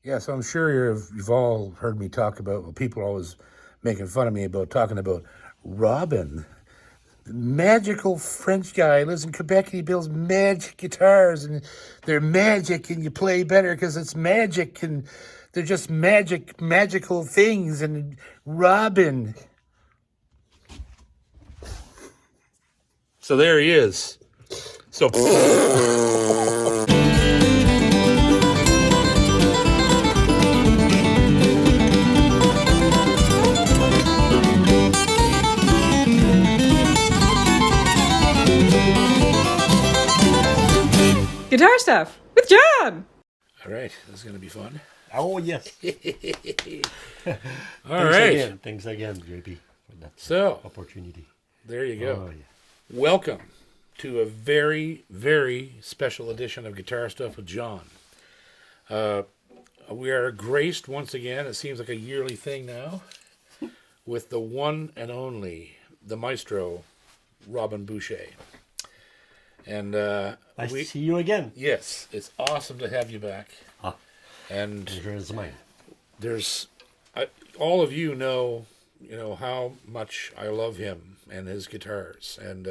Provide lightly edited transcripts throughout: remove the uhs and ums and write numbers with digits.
Yeah, so I'm sure you've all heard me talk about, well, people are always making fun of me about talking about Robin, the magical French guy, lives in Quebec, and he builds magic guitars, and they're magic, and you play better because it's magic, and they're just magical things, and Robin. So there he is. So Guitar stuff with John. all right, this is going to be fun. Oh, yes. All right. Thanks again, JP, for that So opportunity. there you go. Oh, yeah. Welcome to a very, very special edition of Guitar Stuff with John. We are graced once again, it seems like a yearly thing now, with the one and only, the maestro, Robin Boucher. And Nice to see you again. yes, it's awesome to have you back. Ah, And pleasure is mine. there's all of you know how much I love him and his guitars, and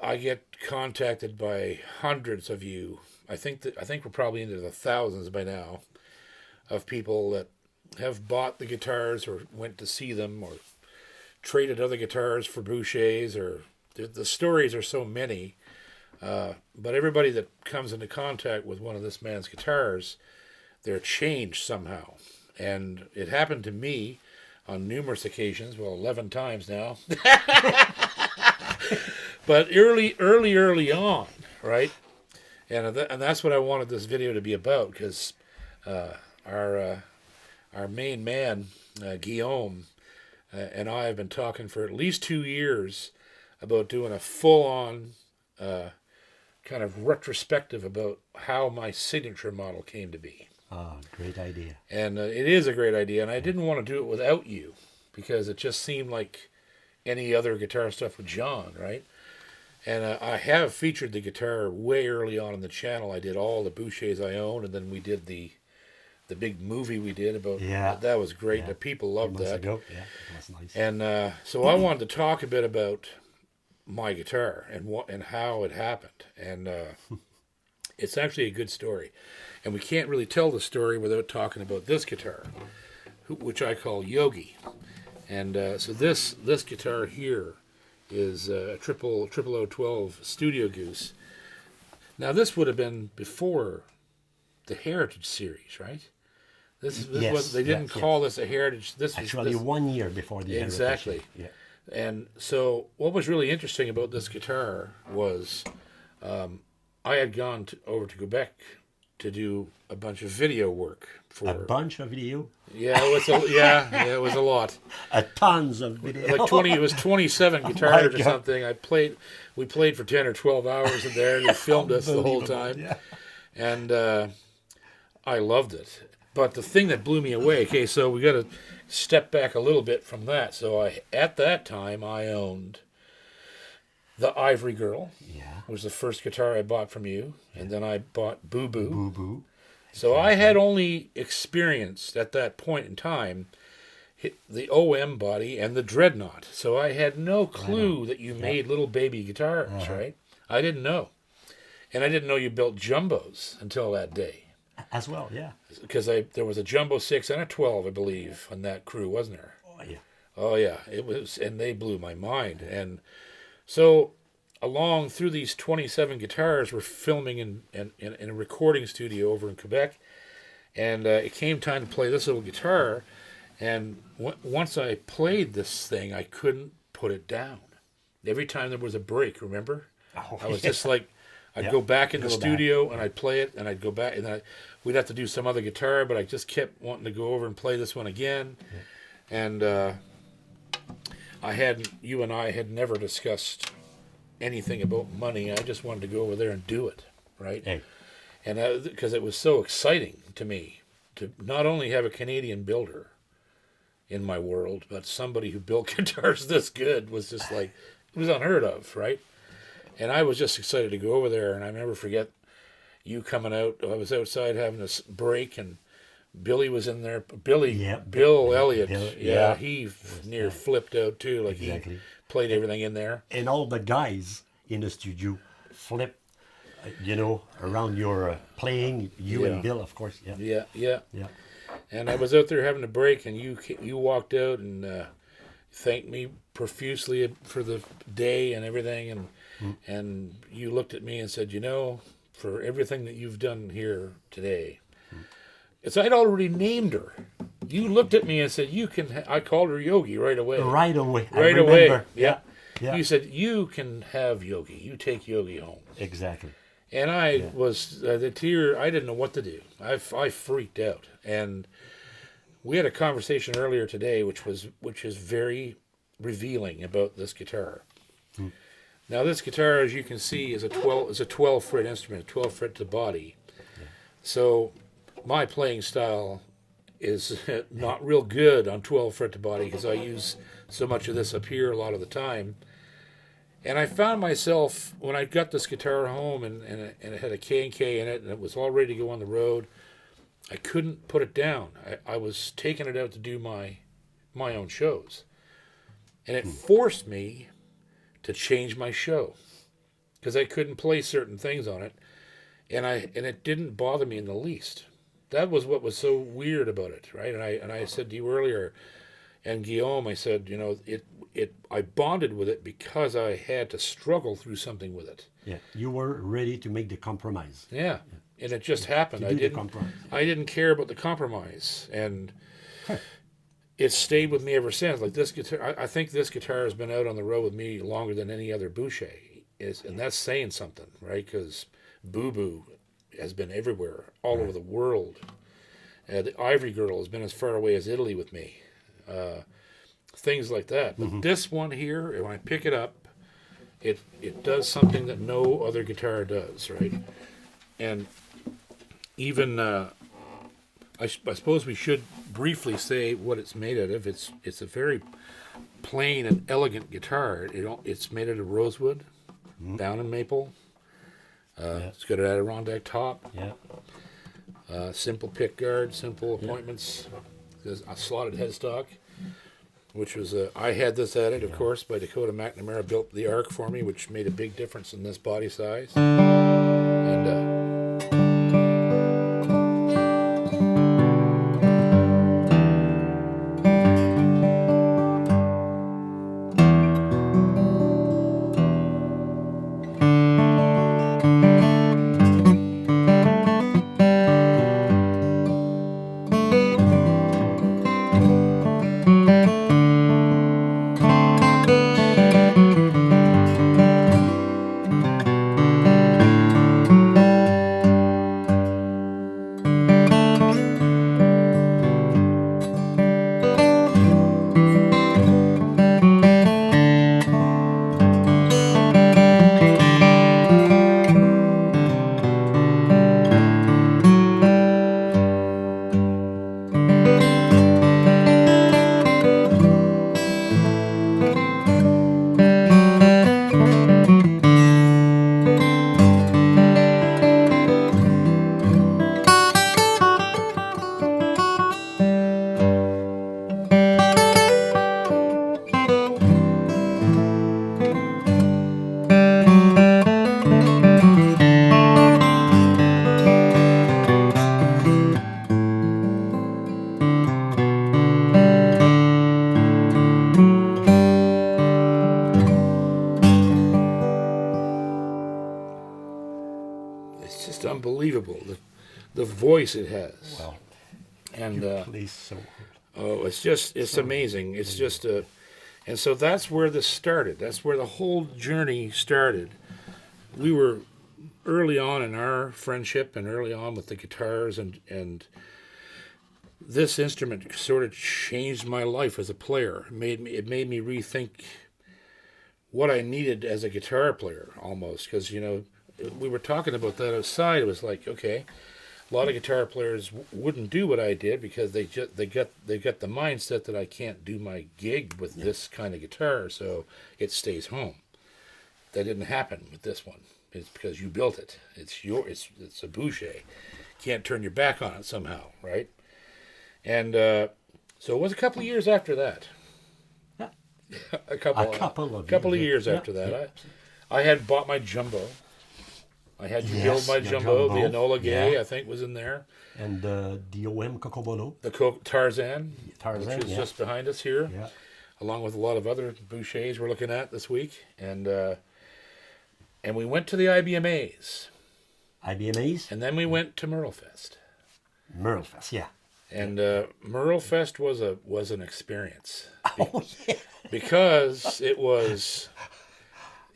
I get contacted by hundreds of you. I think we're probably into the thousands by now of people that have bought the guitars or went to see them or traded other guitars for Bouchers, or the stories are so many. But everybody that comes into contact with one of this man's guitars, they're changed somehow. And it happened to me on numerous occasions, well, 11 times now. But early on, right? And that's what I wanted this video to be about, because our main man, Guillaume, and I have been talking for at least 2 years about doing a full-on kind of retrospective about how my signature model came to be. Ah, great idea. And it is a great idea, and I didn't want to do it without you, because it just seemed like any other guitar stuff with John, right? And I have featured the guitar way early on in the channel. I did all the Bouchers I own, and then we did the big movie we did about. Yeah. That was great. Yeah. The people loved that. Ago. Yeah, it was nice. And so I wanted to talk a bit about my guitar and how it happened. And it's actually a good story. And we can't really tell the story without talking about this guitar, which I call Yogi. And so this guitar here is a triple 012 Studio Goose. Now this would have been before the Heritage series, right? This Yes, was, they didn't call this a Heritage. This Actually, was 1 year before the exactly. Yeah. And so what was really interesting about this guitar was I had gone over to Quebec to do a bunch of video work for A bunch of video. yeah, it was a lot. Tons of video. Like 20, it was 27 guitars or God. something. We played for 10 or 12 hours in there, and they filmed us the whole time. Yeah. And I loved it. But the thing that blew me away, okay, so we got to step back a little bit from that. So at that time, I owned the Ivory Girl. Yeah. Was the first guitar I bought from you. And then I bought Boo Boo. Boo Boo. So I had only experienced at that point in time the OM body and the Dreadnought. So I had no clue that you made little baby guitars, right? I didn't know. And I didn't know you built jumbos until that day. As well, yeah. Because there was a Jumbo 6 and a 12, I believe, on that crew, wasn't there? Oh, yeah. Oh, yeah. It was, and they blew my mind. And so along through these 27 guitars, we're filming in a recording studio over in Quebec. And it came time to play this little guitar. And once I played this thing, I couldn't put it down. Every time there was a break, remember? Oh, I was just like, I'd go back in the studio and I'd play it, and I'd go back, and we'd have to do some other guitar, but I just kept wanting to go over and play this one again. Yeah. And you and I had never discussed anything about money. I just wanted to go over there and do it, right? Hey. And because it was so exciting to me to not only have a Canadian builder in my world, but somebody who built guitars this good was just like, it was unheard of, right? And I was just excited to go over there, and I never forget, you coming out. I was outside having a break, and Billy was in there. Yeah. Bill Elliott. Bill, yeah, yeah. he near flipped out too. Like Exactly. he played everything in there. And all the guys in the studio flip, around your playing. You Yeah. and Bill, of course. Yeah. Yeah, yeah. Yeah. And I was out there having a break, and you walked out and thanked me profusely for the day and everything, and you looked at me and said, for everything that you've done here today. I'd already named her. You looked at me and said, you can. I called her Yogi right away. Right away. I Right away. remember. Yeah. Yeah. You said, you can have Yogi. You take Yogi home. Exactly. And I was the tear. I didn't know what to do. I freaked out. And we had a conversation earlier today, which is very revealing about this guitar. Now, this guitar, as you can see, is a 12 fret instrument, 12 fret to body. So my playing style is not real good on 12 fret to body because I use so much of this up here a lot of the time. And I found myself, when I got this guitar home and it had a K&K in it and it was all ready to go on the road, I couldn't put it down. I was taking it out to do my own shows. And it forced me to change my show because I couldn't play certain things on it. And it didn't bother me in the least. That was what was so weird about it, right? And I said to you earlier, and Guillaume, I said, I bonded with it because I had to struggle through something with it. Yeah. You were ready to make the compromise. Yeah. And it just happened. To do the compromise. I didn't care about the compromise, and it stayed with me ever since. Like this guitar, I think this guitar has been out on the road with me longer than any other Boucher and that's saying something, right? Because Boo Boo has been everywhere, all over the world. The Ivory Girl has been as far away as Italy with me. Things like that. But this one here, when I pick it up, it does something that no other guitar does, right? And even I suppose we should briefly say what it's made out of. It's a very plain and elegant guitar. It's made out of rosewood, bound in maple. It's got an Adirondack top. Yeah. Simple pick guard, simple appointments. There's a slotted headstock, which was I had this added, of course, by Dakota McNamara. Built the arc for me, which made a big difference in this body size. And just unbelievable. The voice it has. Well, And you play so good. oh, it's amazing. It's just and so that's where this started. That's where the whole journey started. We were early on in our friendship and early on with the guitars, and this instrument sort of changed my life as a player. It made me rethink what I needed as a guitar player almost, because we were talking about that outside. It was like, okay, a lot of guitar players wouldn't do what I did because they got the mindset that I can't do my gig with this kind of guitar, so it stays home. That didn't happen with this one. It's because you built it. It's a Boucher. Can't turn your back on it somehow, right? And so it was a couple of years after that. Yeah. a couple of years after that. Yeah. I had bought my jumbo. I had Yes, build my your jumbo. The jumbo. Enola Gay, Yeah. I think, was in there. And the OM Cocobolo. The Tarzan, Tarzan, which is yeah. just behind us here, Yeah. along with a lot of other Bouchers we're looking at this week. And we went to the IBMAs. IBMAs? And then we went to Merlefest. Merlefest, yeah. And Merlefest was an experience. Oh, yeah. Because it was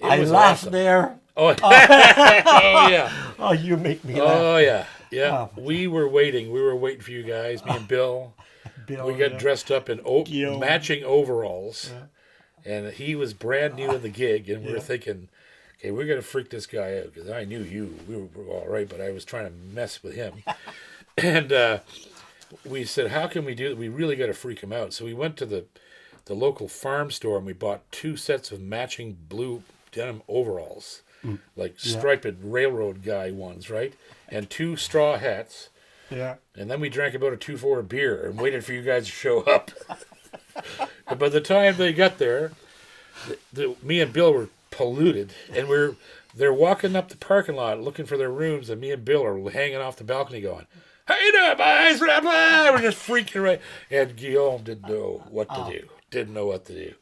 I was laughed awesome. there. Oh, oh yeah. Oh, you make me Oh laugh. yeah. Yeah. Oh. We were waiting. We were waiting for you guys, me and Bill. Bill, We got yeah. dressed up in Guillaume. matching overalls. And he was brand new in the gig, and we were thinking, okay, we're going to freak this guy out, because I knew you. We were all right, but I was trying to mess with him. And we said, how can we do that? We really got to freak him out. So we went to the local farm store, and we bought 2 sets of matching blue denim overalls, like striped railroad guy ones, right? And 2 straw hats. Yeah. And then we drank about a 2-4 of beer and waited for you guys to show up. And by the time they got there, me and Bill were polluted, and they're walking up the parking lot looking for their rooms, and me and Bill are hanging off the balcony going, "How you doing, boys?" We're just freaking right. And Guillaume didn't know what to do. Didn't know what to do.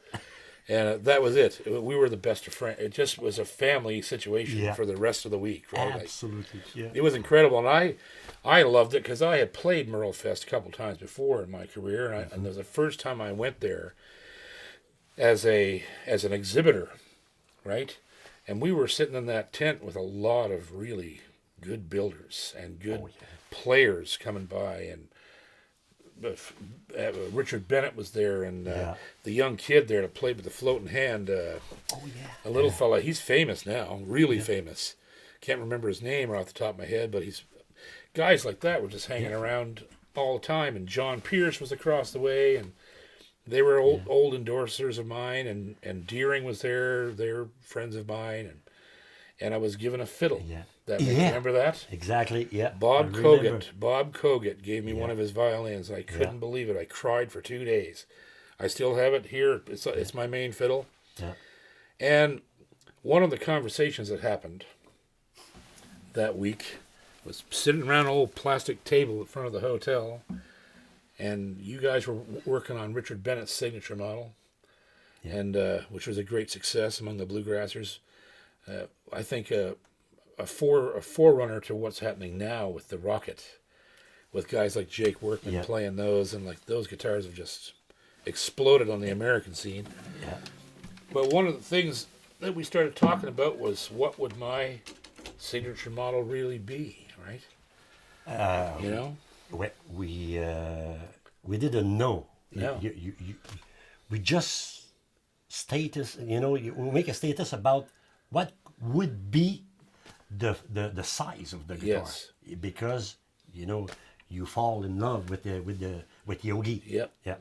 And that was it. We were the best of friends. It just was a family situation for the rest of the week. Right? Absolutely, yeah. It was incredible, and I loved it because I had played Merlefest a couple times before in my career, and it was the first time I went there as an exhibitor, right? And we were sitting in that tent with a lot of really good builders and good players coming by, and Richard Bennett was there, and the young kid there that played with the floating hand, a little fella. He's famous now, really famous. Can't remember his name right off the top of my head, but he's guys like that were just hanging around all the time. And John Pierce was across the way, and they were old endorsers of mine, and Deering was there. They're friends of mine, and I was given a fiddle. Yeah. Remember that? Exactly, yeah. Bob I remember. Kogut gave me one of his violins. I couldn't believe it. I cried for 2 days. I still have it here. It's my main fiddle. Yeah. And one of the conversations that happened that week was sitting around an old plastic table in front of the hotel, and you guys were working on Richard Bennett's signature model, and which was a great success among the bluegrassers. I think a forerunner to what's happening now with the Rocket, with guys like Jake Workman playing those, and like those guitars have just exploded on the American scene. Yeah. But one of the things that we started talking about was, what would my signature model really be, right? You know, we didn't know. No. We just status. We make a status about what would be the size of the guitar, because you fall in love with Yogi. Yep. Yeah.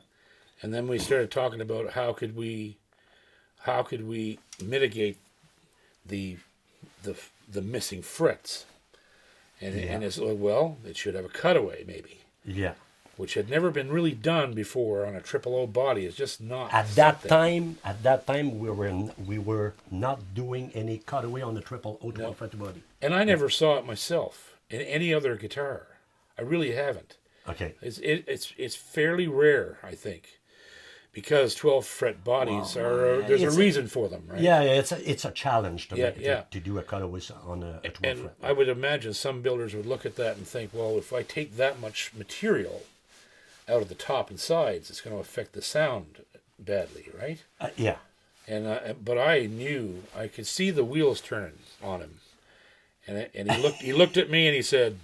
And then we started talking about how could we mitigate the missing frets, and it's like, well, it should have a cutaway maybe. Yeah. Which had never been really done before on a triple O body. It's just not At that time, we were not doing any cutaway on the triple O 12 fret body. And I never saw it myself in any other guitar. I really haven't. Okay. It's fairly rare, I think, because 12 fret bodies there's a reason for them, right? Yeah, it's a challenge to do a cutaway on a 12 And fret. I would imagine some builders would look at that and think, well, if I take that much material out of the top and sides, it's going to affect the sound badly, right? Yeah. And but I knew, I could see the wheels turning on him, and he looked at me and he said,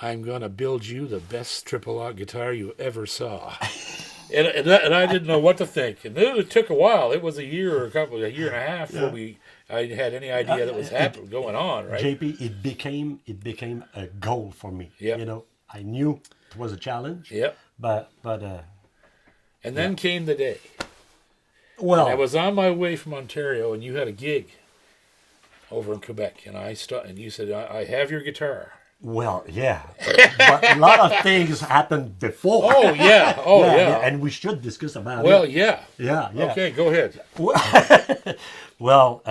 "I'm going to build you the best triple aught guitar you ever saw." and I didn't know what to think, and it took a while. It was a year and a half before I had any idea that was going on, right? JP, it became a goal for me. Yep. I knew it was a challenge. Yep. But and then came the day. well, I was on my way from Ontario, and you had a gig. over in Quebec, and and you said, I have your guitar. Well, yeah, but a lot of things happened before. Oh yeah, oh yeah. And we should discuss about Well, it. yeah. Yeah. Okay, go ahead. Well,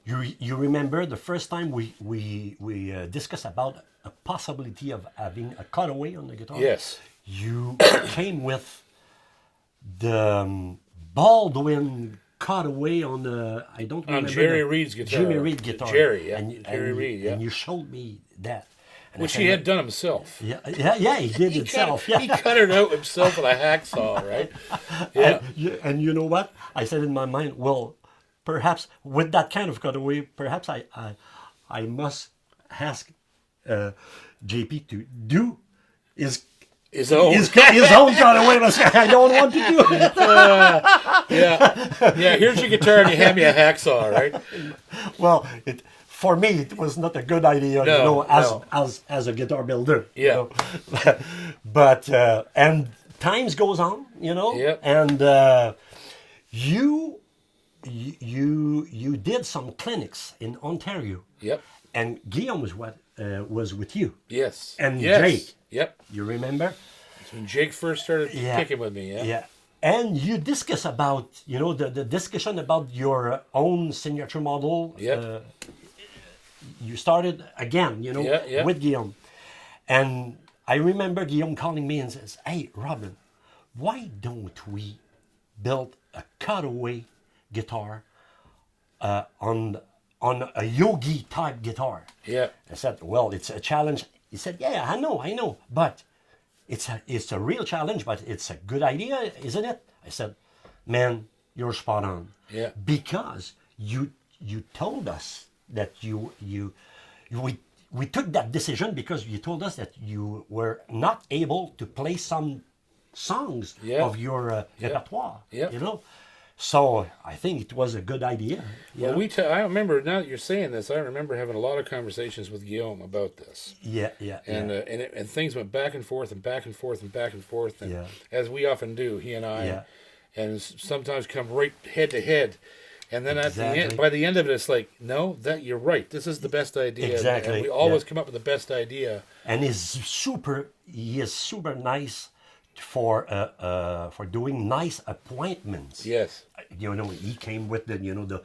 you remember the first time we discussed about a possibility of having a cutaway on the guitar? Yes. You came with the Baldwin cutaway on the, I don't remember. On Jerry Reed's guitar. Jimmy Reed guitar. Jerry, yeah. And, Jerry Reed, yeah. And you showed me that. And Which I said, he had done himself. Yeah, he did himself. He cut it out himself with a hacksaw, right? Yeah. And you know what? I said in my mind, well, perhaps with that kind of cutaway, perhaps I must ask JP to do his own cutaway. But I don't want to do it. Yeah. Here's your guitar, and you hand me a hacksaw, right? Well, for me, it was not a good idea, as a guitar builder. Yeah. But and times goes on, Yep. and you did some clinics in Ontario. Yep. And Guillaume was with you. Yes. And yes. Jake. Yep. You remember? When Jake first started picking with me, yeah. Yeah. And you discuss about, the discussion about your own signature model. Yeah. You started again, with Guillaume. And I remember Guillaume calling me and says, "Hey, Robin, why don't we build a cutaway guitar on a Yogi type guitar?" Yeah. I said, "Well, it's a challenge." He said, "Yeah, I know, but it's a real challenge, but it's a good idea, isn't it?" I said, "Man, you're spot on." Yeah. Because you told us that we took that decision because you told us that you were not able to play some songs of your repertoire. Yeah. So I think it was a good idea. Well, I remember, now that you're saying this, I remember having a lot of conversations with Guillaume about this. Yeah. And things went back and forth and back and forth and back and forth, and as we often do, he and I, and sometimes come right head to head. And then by the end of it, it's like, no, you're right. This is the best idea. Exactly. And we always come up with the best idea. And he is super nice for doing nice appointments. Yes. He came with the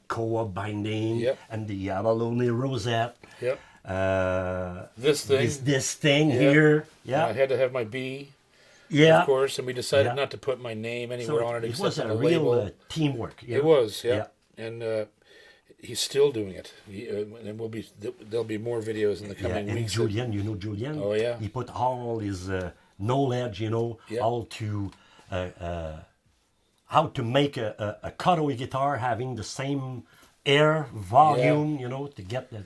koa binding and the abalone rosette. Yep. This thing here. Yeah. And I had to have my B. Yeah. Of course, and we decided not to put my name anywhere on it except on the label. It was a real teamwork. Yeah? It was, yeah. And he's still doing it. And there'll be more videos in the coming and weeks. Julian, Julian. Oh yeah. He put all his knowledge, all to how to make a cutaway guitar having the same air volume, to get the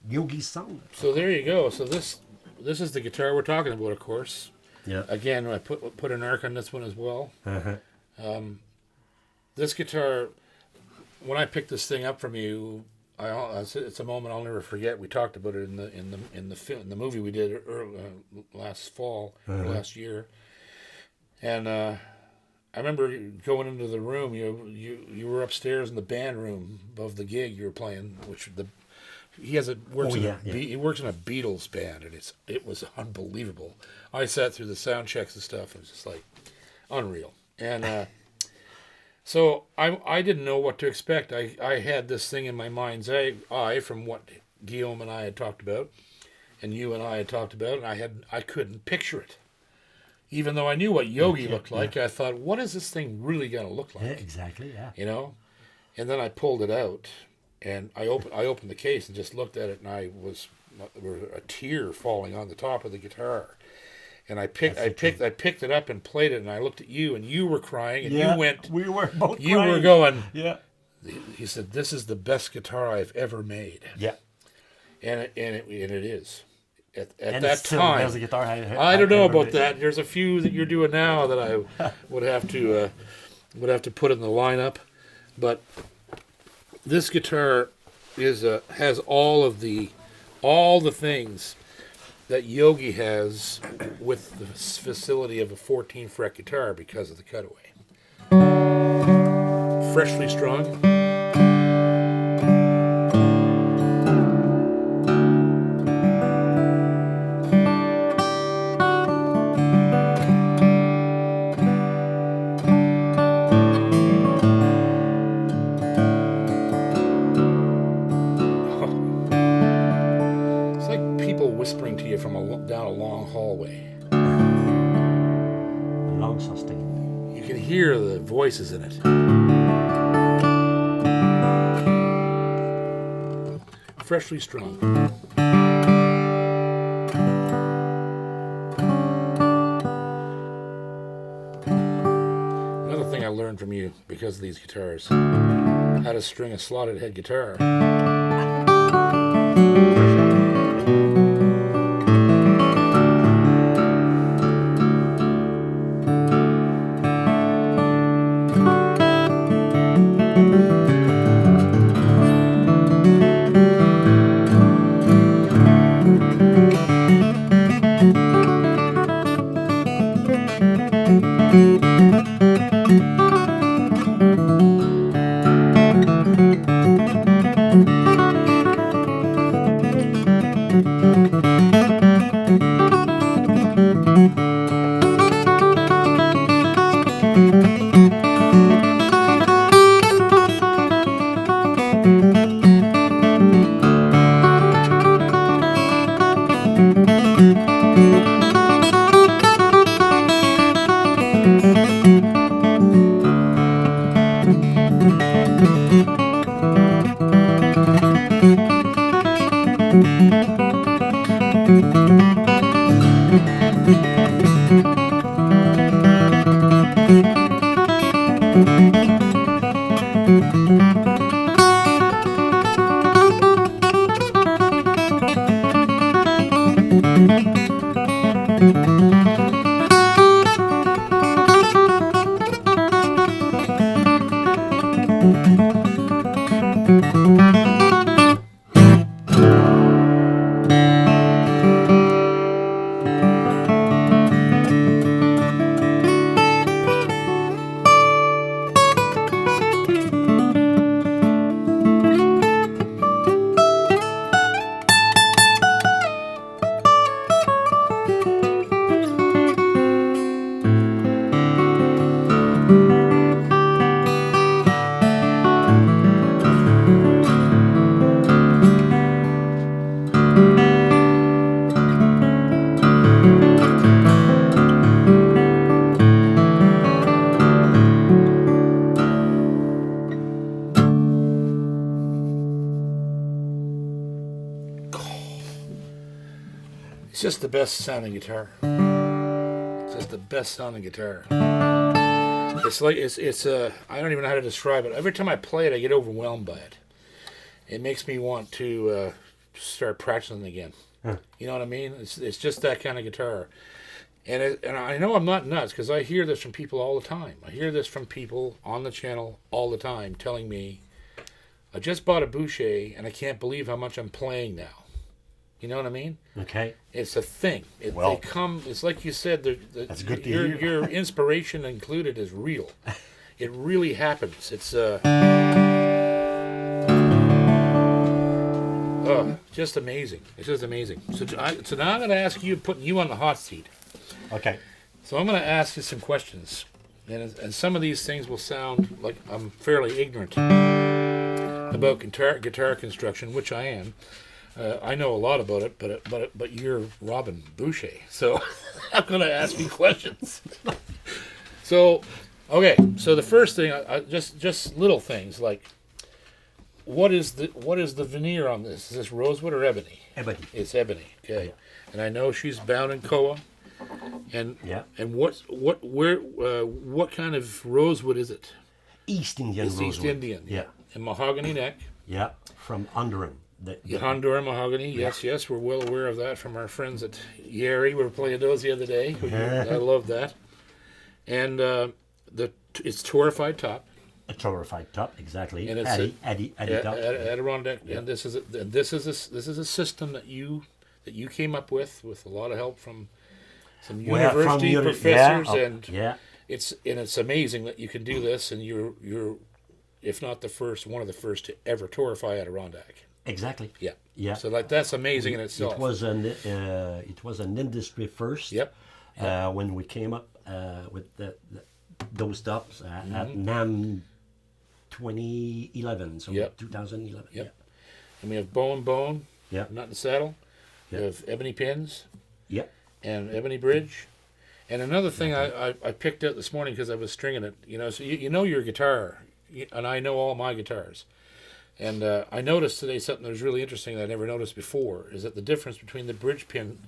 Yogi sound. So there you go. So this is the guitar we're talking about, of course. Yeah. Again, I put an arc on this one as well. Uh-huh. This guitar, when I picked this thing up from you, it's a moment I'll never forget. We talked about it in the movie we did last fall, or last year, and I remember going into the room. You were upstairs in the band room above the gig you were playing, he works in a Beatles band, and it was unbelievable. I sat through the sound checks and stuff, and it was just like unreal. And so I didn't know what to expect. I had this thing in my mind's eye from what Guillaume and I had talked about, and you and I had talked about, and I couldn't picture it. Even though I knew what Yogi looked like, I thought, what is this thing really going to look like? Yeah, exactly, yeah. And then I pulled it out. And I opened the case and just looked at it, and there was a tear falling on the top of the guitar. And I picked it up and played it, and I looked at you, and you were crying, and you went. We were both crying. You were going. Yeah. He said, "This is the best guitar I've ever made." Yeah. And it is. At and that time, the guitar I don't know about that. There's a few that you're doing now that I would have to put in the lineup, but. This guitar has all the things that Yogi has with the facility of a 14 fret guitar because of the cutaway. Freshly strung. down a long hallway. A long sustain. You can hear the voices in it. Freshly strung. Another thing I learned from you because of these guitars, how to string a slotted head guitar. It's just the best sounding guitar. It's just the best sounding guitar. It's like it's I don't even know how to describe it. Every time I play it, I get overwhelmed by it. It makes me want to start practicing again. Huh. You know what I mean? It's just that kind of guitar. And I know I'm not nuts because I hear this from people all the time. I hear this from people on the channel all the time telling me, I just bought a Boucher and I can't believe how much I'm playing now. You know what I mean? Okay. It's a thing. Well, they come. It's like you said. That's good to your, hear. Your inspiration included is real. It really happens. It's just amazing. It's just amazing. So now I'm going to ask you, putting you on the hot seat. Okay. So I'm going to ask you some questions, and some of these things will sound like I'm fairly ignorant about guitar construction, which I am. I know a lot about it, but you're Robin Boucher, so I'm going to ask you questions. So, okay. So the first thing, I just little things like, what is the veneer on this? Is this rosewood or ebony? Ebony. It's ebony. Okay. Yeah. And I know she's bound in koa. And Yeah. And what kind of rosewood is it? East Indian It's rosewood. East Indian. Yeah. And mahogany neck. Yeah. From Honduran. The Honduran mahogany, yes, we're well aware of that from our friends at Yeri. We were playing those the other day. I love that. And it's torrefied top. A torrefied top, exactly. And it's Addy top. Adirondack. Yeah. And this is a system that you came up with a lot of help from some university professors, and it's amazing that you can do this, and you're if not the first, one of the first to ever torrefy Adirondack. Exactly. Yeah. Yeah. So that's amazing in itself. It was an industry first. Yep. When we came up with those tops at NAM 2011, so 2011. Yep. And we have bow and bone. Yeah. Nut and saddle. Yeah. We have ebony pins. Yeah. and ebony bridge. And another thing I picked out this morning because I was stringing it, so you know your guitar, and I know all my guitars. And I noticed today something that was really interesting that I never noticed before, is that the difference between the bridge pin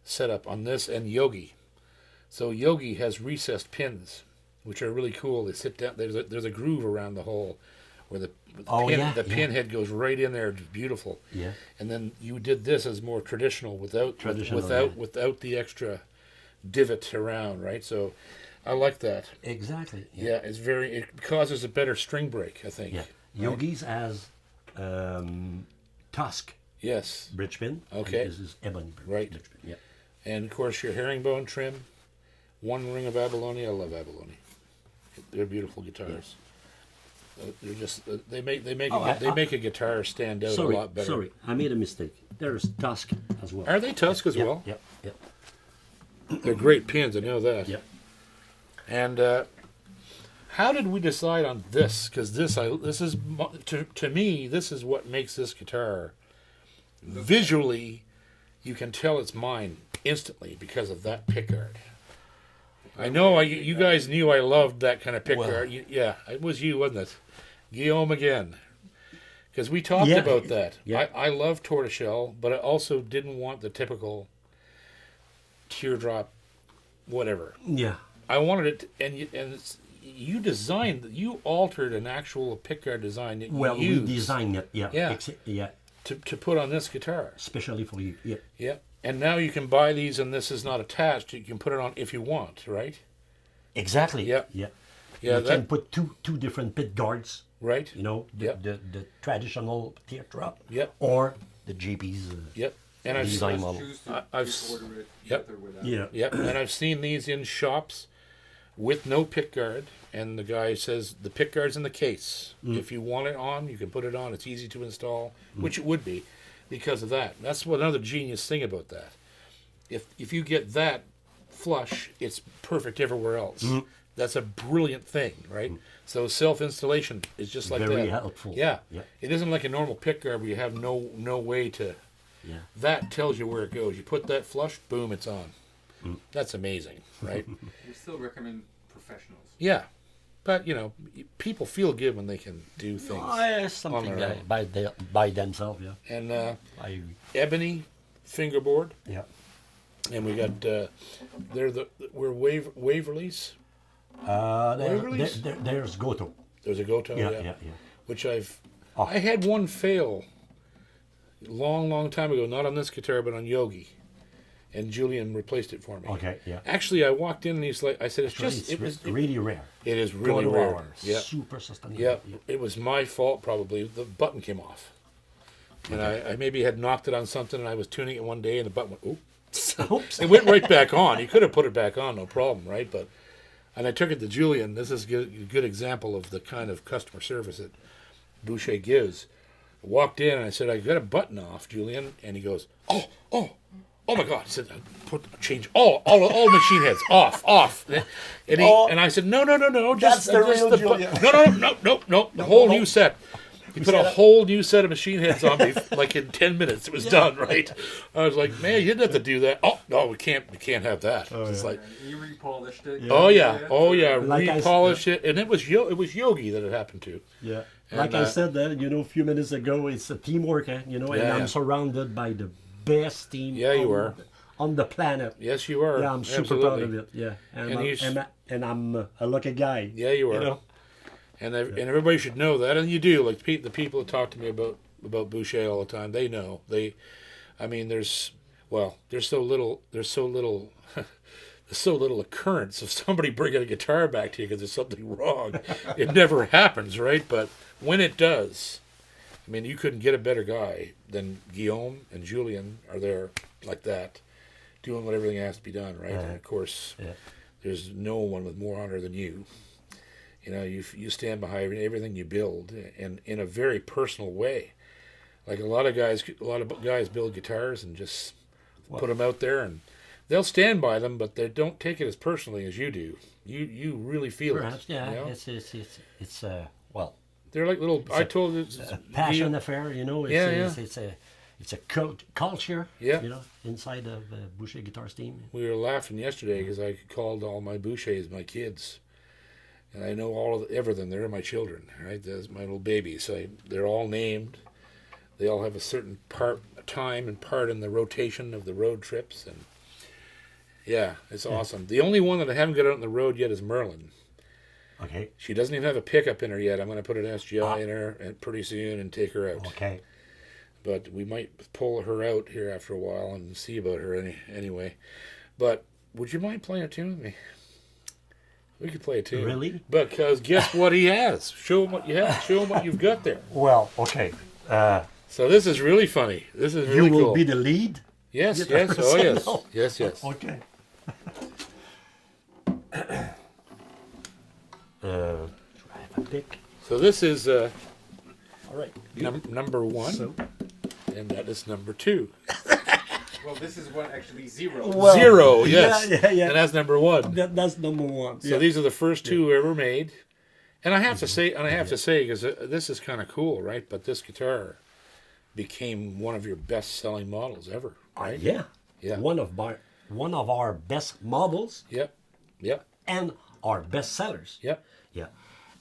setup on this and Yogi. So Yogi has recessed pins, which are really cool. They sit down, there's a groove around the hole where the pin head goes right in there. It's beautiful. Yeah. And then you did this as more traditional without the extra divot around, right? So I like that. Exactly. Yeah, it causes a better string break, I think. Yeah. Right? Yogi's has Tusk Yes. bridge pin. Okay. This is ebony Right. bridge pin. Yeah. And of course your herringbone trim, one ring of abalone. I love abalone. They're beautiful guitars. They're just they make a guitar stand out a lot better. Sorry, I made a mistake. There's Tusk as well. Are they Tusk as well? Yep. Yep. They're great pins. I know that. Yep. And how did we decide on this? Because this is to me, this is what makes this guitar visually. You can tell it's mine instantly because of that pickguard. I know you guys knew I loved that kind of pickguard. Yeah, it was you, wasn't it? Guillaume again. Because we talked about that. Yeah. I love tortoiseshell, but I also didn't want the typical teardrop, whatever. Yeah. I wanted it, you altered an actual pickguard design that you used. We designed it. Yeah. Yeah. To put on this guitar. Especially for you. Yeah. Yeah. And now you can buy these, and this is not attached. You can put it on if you want, right? Exactly. Yeah. Yeah. Yeah. You can put two different pit guards. Right. The traditional teardrop. Yep. Or the JP's. Yep. And design model. And I've seen these in shops with no pickguard, and the guy says the pickguard's in the case. If you want it on, you can put it on. It's easy to install, which it would be because of that. That's what another genius thing about that. If you get that flush, it's perfect everywhere else. That's a brilliant thing, right? So self-installation is just like Very that. helpful. Yeah. Yeah. It isn't like a normal pickguard where you have no way to. Yeah. That tells you where it goes. You put that flush, boom, it's on. That's amazing, right? We still recommend professionals. Yeah. But, people feel good when they can do things. Something on their own. by themselves, yeah. And I agree. ebony fingerboard. Yeah. And we got, we're Waverleys. There's Goto. There's a Goto, Yeah. Which I had one fail long time ago, not on this guitar, but on Yogi. And Julian replaced it for me. Okay, yeah. Actually, I walked in and he's like, I said, It's really rare. It is really Goto rare. are Yeah. super sustainable. Yeah, it was my fault probably. The button came off. And I maybe had knocked it on something and I was tuning it one day and the button went, oops. Oops. It went right back on. You could have put it back on, no problem, right? And I took it to Julian. This is a good example of the kind of customer service that Boucher gives. I walked in and I said, I got a button off, Julian. And he goes, oh my God. He said, change all machine heads off. And I said, no. That's the real Julian. No. The whole new set. He put a whole new set of machine heads on me, like in 10 minutes. It was done, right? I was like, man, you didn't have to do that. Oh no, we can't have that. It's like, You repolished it. yeah. Like Repolish it, and it was Yogi that it happened to. Yeah. And, Like I said, a few minutes ago, it's a teamwork, and I'm surrounded by the best team on the planet. Yes, you are. Yeah, I'm super proud of it. Yeah, and I'm a lucky guy. Yeah, you are. And everybody should know that, and you do. Like the people that talk to me about Boucher all the time, they know. There's so little occurrence of somebody bringing a guitar back to you because there's something wrong. It never happens, right? But when it does, you couldn't get a better guy than Guillaume and Julian are there like that, doing what everything has to be done, right? And of course, there's no one with more honor than you. You stand behind everything you build, and in a very personal way. Like a lot of guys build guitars and just put them out there, and they'll stand by them, but they don't take it as personally as you do. You really feel Perhaps, it. Yeah. It's they're like little. I told you, passion affair. It's it's a culture, Yeah. you know, inside of Boucher Guitars team. We were laughing yesterday because I called all my Bouchers my kids. And I know all of everything. They're my children, right? That's my little babies. So they're all named. They all have a certain time and part in the rotation of the road trips. And yeah, it's awesome. The only one that I haven't got out on the road yet is Merlin. Okay. She doesn't even have a pickup in her yet. I'm going to put an SGI in her and pretty soon and take her out. Okay. But we might pull her out here after a while and see about her anyway. But would you mind playing a tune with me? We could play a tune. Really? Because guess what he has? Show him what you have. Show him what you've got there. Well, okay. So this is really funny. This is really You will cool. be the lead? Yes, yes. Oh, yes. No. Yes, yes. Okay. I have a pick. So this is All right. number one, So, and that is number two. Well, this is one actually 0. Well, 0, yes. yeah. And that's number one. That's number one. So these are the first two ever made. And I have to say, because this is kind of cool, right? But this guitar became one of your best-selling models ever, right? Yeah. Yeah. One of our best models Yep. Yep. and our best sellers. Yep. Yeah.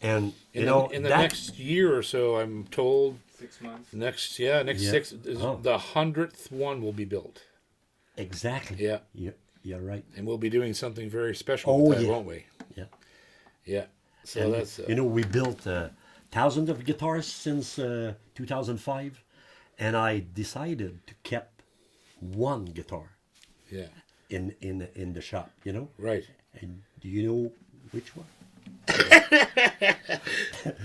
And In the next year or so, I'm told 6 months. next Yeah. 6 the 100th one will be built. exactly. Yeah. You're right. And we'll be doing something very special Oh, with that, yeah. won't we? Yeah. Yeah. So And, that's we built thousands of guitars since 2005, and I decided to keep one guitar yeah. in the shop. Right. And do you know which one?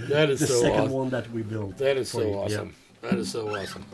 That is The so second awesome. one that we built. That is for so you. awesome. That is so awesome.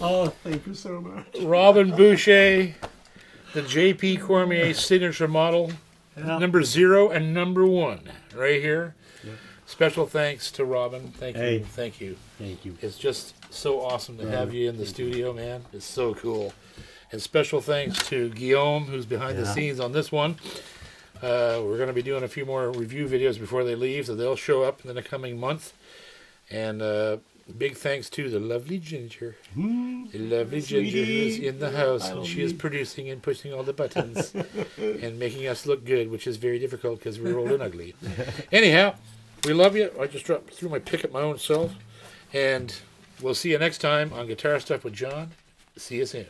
Oh, thank you so much. Robin Boucher, the J.P. Cormier signature model, Yeah. number 0 and number 1, right here. Special thanks to Robin. Thank Hey. you. Thank you. Thank you. It's just so awesome to have you in the studio, man. It's so cool. And special thanks to Guillaume, who's behind the Yeah. scenes on this one. We're going to be doing a few more review videos before they leave, so they'll show up in the coming month. And big thanks to the lovely Ginger. The lovely Ginger who is in the house, and she is producing and pushing all the buttons and making us look good, which is very difficult because we're old and ugly. Anyhow, we love you. I just threw my pick at my own self. And we'll see you next time on Guitar Stuff with John. See you soon.